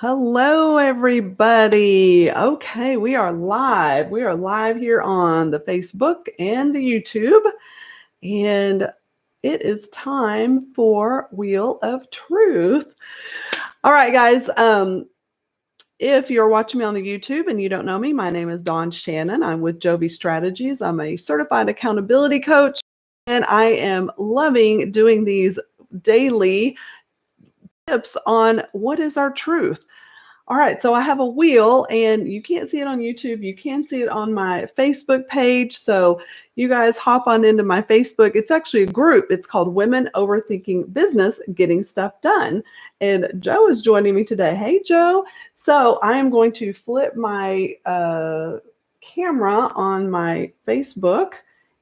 Hello, everybody. Okay, we are live. We are live here on the Facebook and the YouTube, and it is time for Wheel of Truth. All right, guys. If you're watching me on the YouTube and you don't know me, my name is Shannon. I'm with Jovi Strategies. I'm a certified accountability coach, and I am loving doing these daily tips on what is our truth. All right, so I have a wheel and you can't see it on YouTube. You can see it on my Facebook page. So you guys hop on into my Facebook. It's actually a group. It's called Women Overthinking Business, Getting Stuff Done. And Joe is joining me today. Hey, Joe. So I am going to flip my camera on my Facebook.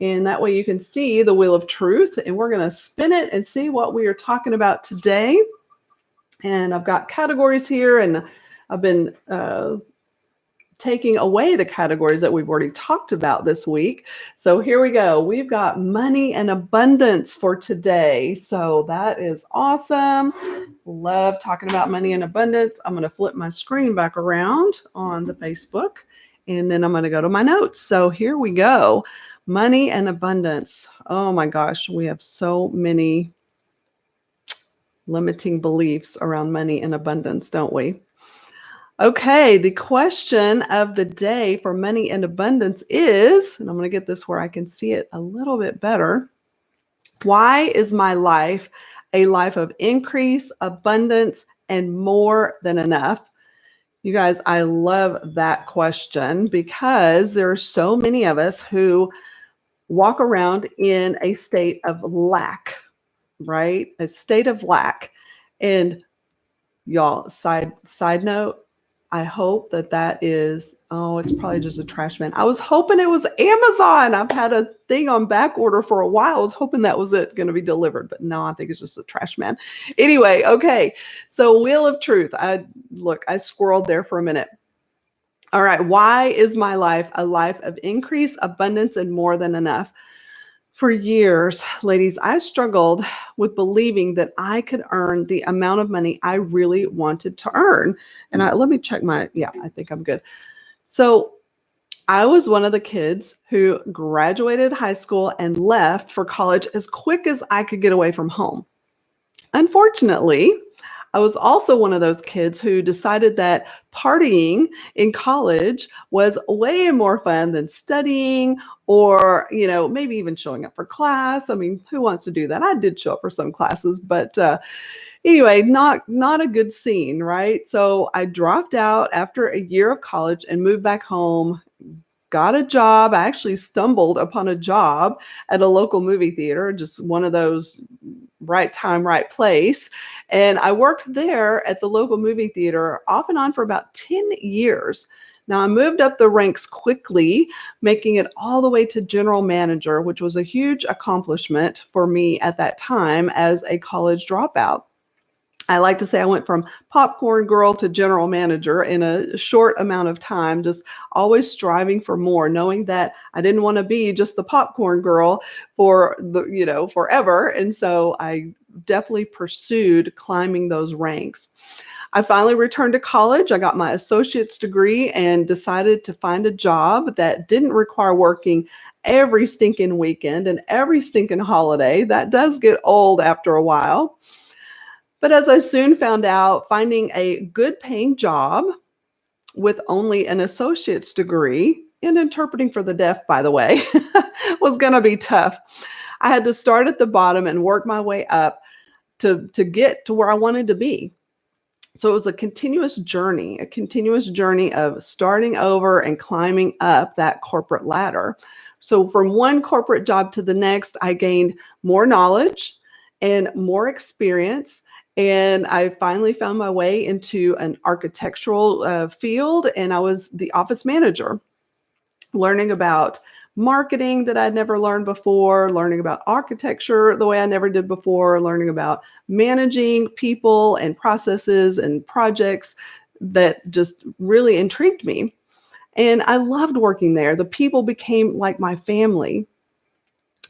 And that way you can see the Wheel of Truth. And we're going to spin it and see what we are talking about today. And I've got categories here, and I've been taking away the categories that we've already talked about this week. So here we go. We've got money and abundance for today. So that is awesome. Love talking about money and abundance. I'm going to flip my screen back around on the Facebook, and then I'm going to go to my notes. So here we go. Money and abundance. Oh my gosh, we have so many limiting beliefs around money and abundance, don't we? Okay, the question of the day for money and abundance is, and I'm going to get this where I can see it a little bit better. Why is my life a life of increase, abundance, and more than enough? You guys, I love that question because there are so many of us who walk around in a state of lack, right? A state of lack. And y'all, side note, I hope that is, it's probably just a trash man. I was hoping it was Amazon. I've had a thing on back order for a while. I was hoping that was it going to be delivered, but no, I think it's just a trash man. Anyway, okay. So Wheel of Truth. I squirreled there for a minute. All right. Why is my life a life of increase, abundance, and more than enough? For years, ladies, I struggled with believing that I could earn the amount of money I really wanted to earn. And let me check I think I'm good. So I was one of the kids who graduated high school and left for college as quick as I could get away from home. Unfortunately, I was also one of those kids who decided that partying in college was way more fun than studying or, maybe even showing up for class. I mean, who wants to do that? I did show up for some classes, but anyway, not a good scene, right? So I dropped out after a year of college and moved back home. Got a job. I actually stumbled upon a job at a local movie theater, just one of those right time, right place. And I worked there at the local movie theater off and on for about 10 years. Now I moved up the ranks quickly, making it all the way to general manager, which was a huge accomplishment for me at that time as a college dropout. I like to say I went from popcorn girl to general manager in a short amount of time, just always striving for more, knowing that I didn't want to be just the popcorn girl for forever. And so I definitely pursued climbing those ranks. I finally returned to college. I got my associate's degree and decided to find a job that didn't require working every stinking weekend and every stinking holiday. That does get old after a while. But as I soon found out, finding a good paying job with only an associate's degree in interpreting for the deaf, by the way, was going to be tough. I had to start at the bottom and work my way up to get to where I wanted to be. So it was a continuous journey of starting over and climbing up that corporate ladder. So from one corporate job to the next, I gained more knowledge and more experience. And I finally found my way into an architectural field, and I was the office manager, learning about marketing that I'd never learned before, learning about architecture the way I never did before, learning about managing people and processes and projects that just really intrigued me. And I loved working there. The people became like my family.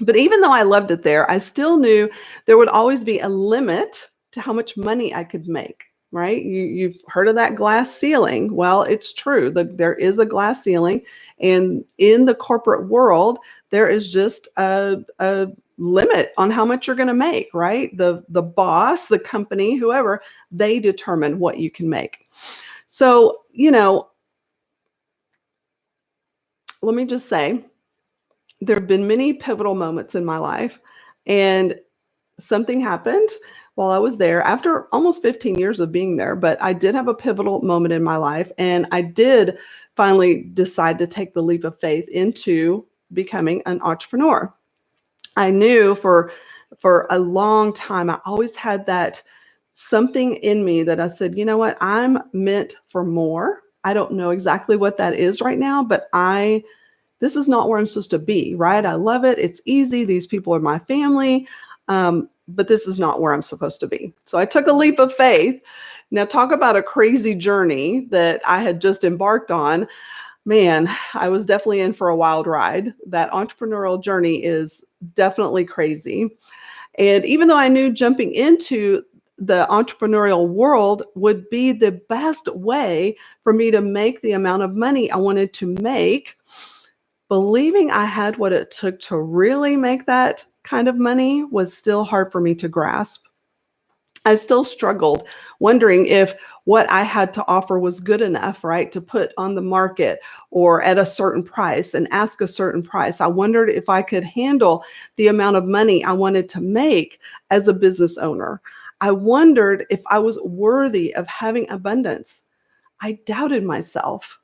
But even though I loved it there, I still knew there would always be a limit to how much money I could make. right? You've heard of that glass ceiling. Well, it's true. There is a glass ceiling. And in the corporate world, there is just a limit on how much you're going to make, right? The boss, the company, whoever, they determine what you can make. So, let me just say, there have been many pivotal moments in my life, and something happened while I was there after almost 15 years of being there. But I did have a pivotal moment in my life, and I did finally decide to take the leap of faith into becoming an entrepreneur. I knew for a long time, I always had that something in me that I said, you know what, I'm meant for more. I don't know exactly what that is right now, but this is not where I'm supposed to be, right? I love it. It's easy. These people are my family. But this is not where I'm supposed to be. So I took a leap of faith. Now, talk about a crazy journey that I had just embarked on. Man, I was definitely in for a wild ride. That entrepreneurial journey is definitely crazy. And even though I knew jumping into the entrepreneurial world would be the best way for me to make the amount of money I wanted to make, believing I had what it took to really make that kind of money was still hard for me to grasp. I still struggled, wondering if what I had to offer was good enough, right, to put on the market or at a certain price and ask a certain price. I wondered if I could handle the amount of money I wanted to make as a business owner. I wondered if I was worthy of having abundance. I doubted myself.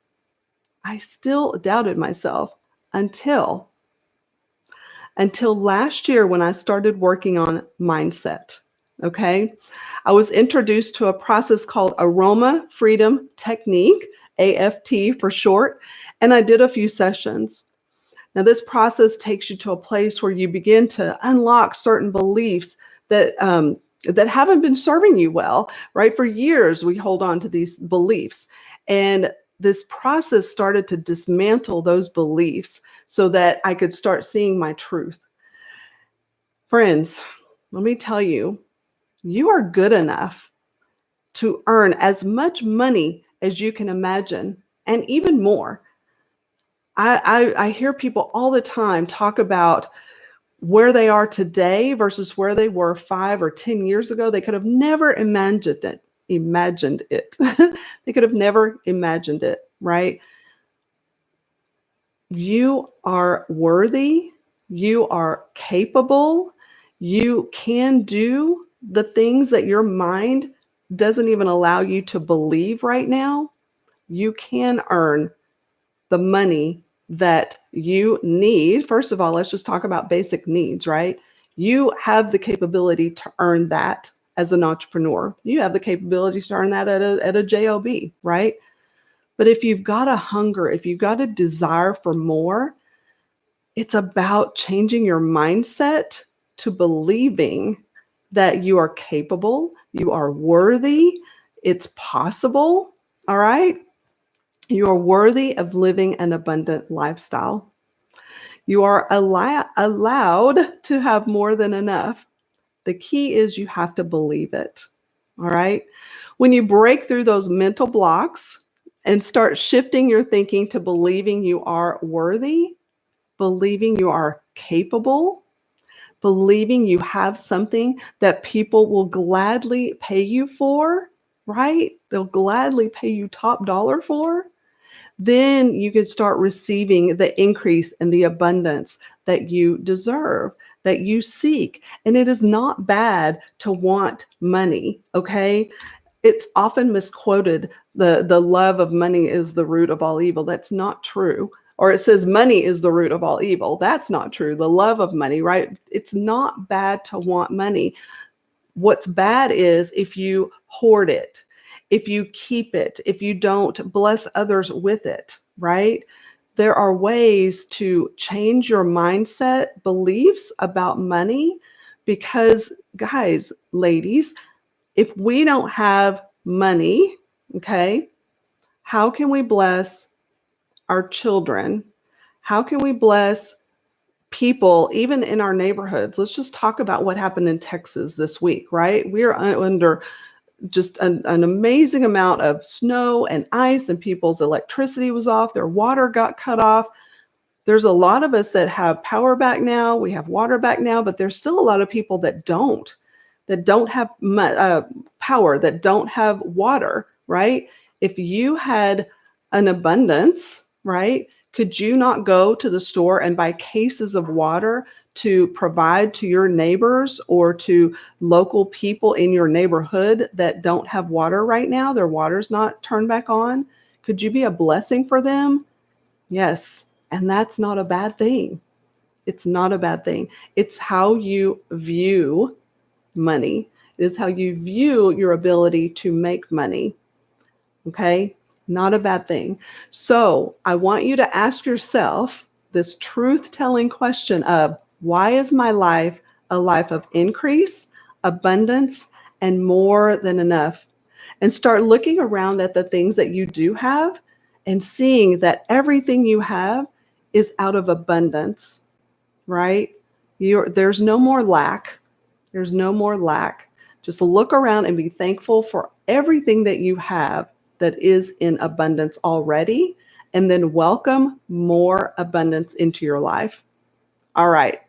I still doubted myself until last year when I started working on mindset. Okay. I was introduced to a process called Aroma Freedom Technique, AFT for short, and I did a few sessions. Now, this process takes you to a place where you begin to unlock certain beliefs that haven't been serving you well, right? For years, we hold on to these beliefs. And this process started to dismantle those beliefs so that I could start seeing my truth. Friends, let me tell you, you are good enough to earn as much money as you can imagine and even more. I hear people all the time talk about where they are today versus where they were 5 or 10 years ago. They could have never imagined it. They could have never imagined it, right? You are worthy. You are capable. You can do the things that your mind doesn't even allow you to believe right now. You can earn the money that you need. First of all, let's just talk about basic needs, right? You have the capability to earn that as an entrepreneur. You have the capability to earn that at a job, right? But if you've got a hunger, if you've got a desire for more, it's about changing your mindset to believing that you are capable, you are worthy, it's possible, all right? You are worthy of living an abundant lifestyle. You are allowed to have more than enough. The key is you have to believe it. All right. When you break through those mental blocks and start shifting your thinking to believing you are worthy, believing you are capable, believing you have something that people will gladly pay you for, right? They'll gladly pay you top dollar for. Then you can start receiving the increase and the abundance that you deserve, that you seek. And it is not bad to want money, okay? It's often misquoted, the love of money is the root of all evil. That's not true. Or it says money is the root of all evil. That's not true. The love of money, right? It's not bad to want money. What's bad is if you hoard it, if you keep it, if you don't bless others with it, right? There are ways to change your mindset, beliefs about money, because, guys, ladies, if we don't have money, okay, how can we bless our children? How can we bless people, even in our neighborhoods? Let's just talk about what happened in Texas this week, right? We are under just an amazing amount of snow and ice, and people's electricity was off, their water got cut off. There's a lot of us that have power back now, we have water back now, but there's still a lot of people that don't have power, that don't have water, right? If you had an abundance, right, could you not go to the store and buy cases of water to provide to your neighbors or to local people in your neighborhood that don't have water right now? Their water's not turned back on. Could you be a blessing for them? Yes. And that's not a bad thing. It's not a bad thing. It's how you view money. It is how you view your ability to make money. Okay? Not a bad thing. So I want you to ask yourself this truth-telling question of, why is my life a life of increase, abundance, and more than enough? And start looking around at the things that you do have and seeing that everything you have is out of abundance, right? There's no more lack. There's no more lack. Just look around and be thankful for everything that you have that is in abundance already, and then welcome more abundance into your life. All right.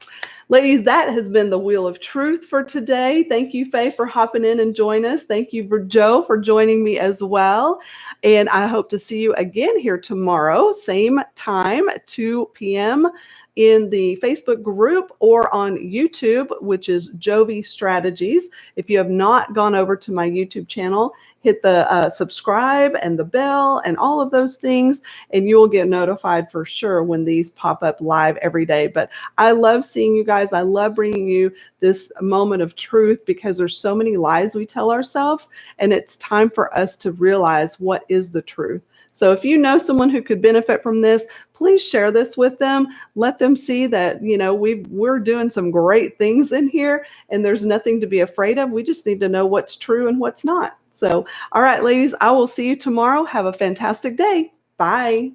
Ladies, that has been the Wheel of Truth for today. Thank you, Faye, for hopping in and joining us. Thank you, for Joe, for joining me as well. And I hope to see you again here tomorrow, same time, 2 p.m. in the Facebook group or on YouTube, which is Jovi Strategies. If you have not gone over to my YouTube channel, hit the subscribe and the bell and all of those things, and you will get notified for sure when these pop up live every day. But I love seeing you guys. I love bringing you this moment of truth, because there's so many lies we tell ourselves, and it's time for us to realize what is the truth. So if you know someone who could benefit from this, please share this with them. Let them see that, we're doing some great things in here, and there's nothing to be afraid of. We just need to know what's true and what's not. So, all right, ladies, I will see you tomorrow. Have a fantastic day. Bye.